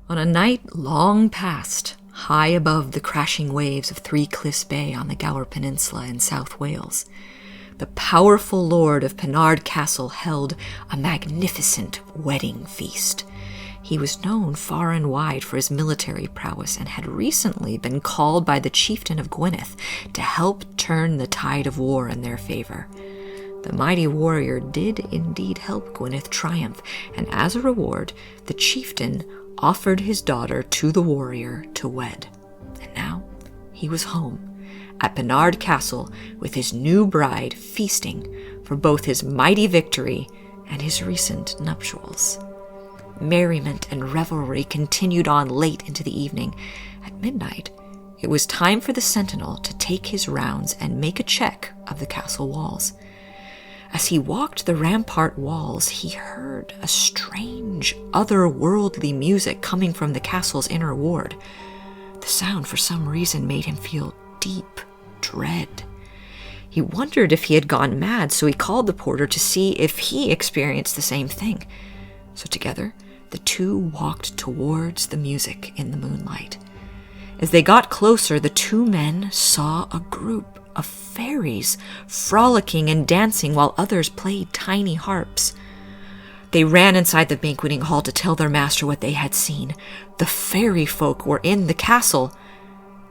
On a night long past, high above the crashing waves of Three Cliffs Bay on the Gower Peninsula in South Wales, the powerful lord of Pennard Castle held a magnificent wedding feast. He was known far and wide for his military prowess and had recently been called by the chieftain of Gwynedd to help turn the tide of war in their favor. The mighty warrior did indeed help Gwynedd triumph, and as a reward, the chieftain offered his daughter to the warrior to wed. And now he was home at Pennard Castle with his new bride feasting for both his mighty victory and his recent nuptials. Merriment and revelry continued on late into the evening. At midnight, it was time for the sentinel to take his rounds and make a check of the castle walls. As he walked the rampart walls, he heard a strange, otherworldly music coming from the castle's inner ward. The sound, for some reason, made him feel deep dread. He wondered if he had gone mad, so he called the porter to see if he experienced the same thing. So together, the two walked towards the music in the moonlight. As they got closer, the two men saw a group of fairies frolicking and dancing while others played tiny harps. They ran inside the banqueting hall to tell their master what they had seen. The Verry Folk were in the castle.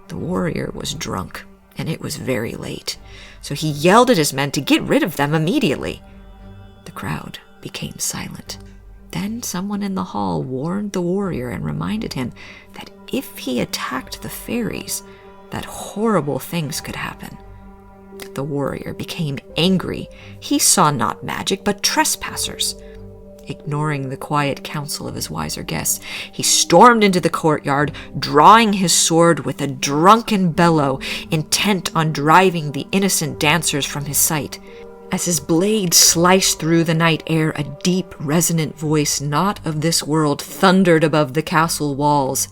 The warrior was drunk, and it was very late, so he yelled at his men to get rid of them immediately. The crowd became silent. Then someone in the hall warned the warrior and reminded him that if he attacked the fairies, that horrible things could happen. The warrior became angry. He saw not magic, but trespassers. Ignoring the quiet counsel of his wiser guests, he stormed into the courtyard, drawing his sword with a drunken bellow, intent on driving the innocent dancers from his sight. As his blade sliced through the night air, a deep, resonant voice not of this world thundered above the castle walls.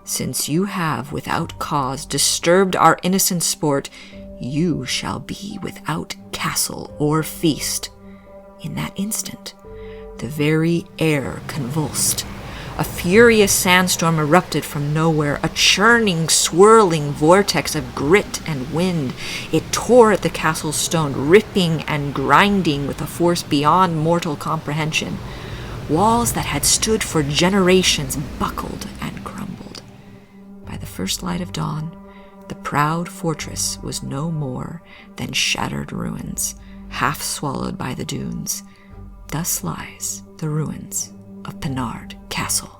"Since you have, without cause, disturbed our innocent sport, you shall be without castle or feast." In that instant, the very air convulsed. A furious sandstorm erupted from nowhere, a churning, swirling vortex of grit and wind. It tore at the castle's stone, ripping and grinding with a force beyond mortal comprehension. Walls that had stood for generations buckled and crumbled. By the first light of dawn, the proud fortress was no more than shattered ruins, half swallowed by the dunes. Thus lies the ruins of Pennard Castle.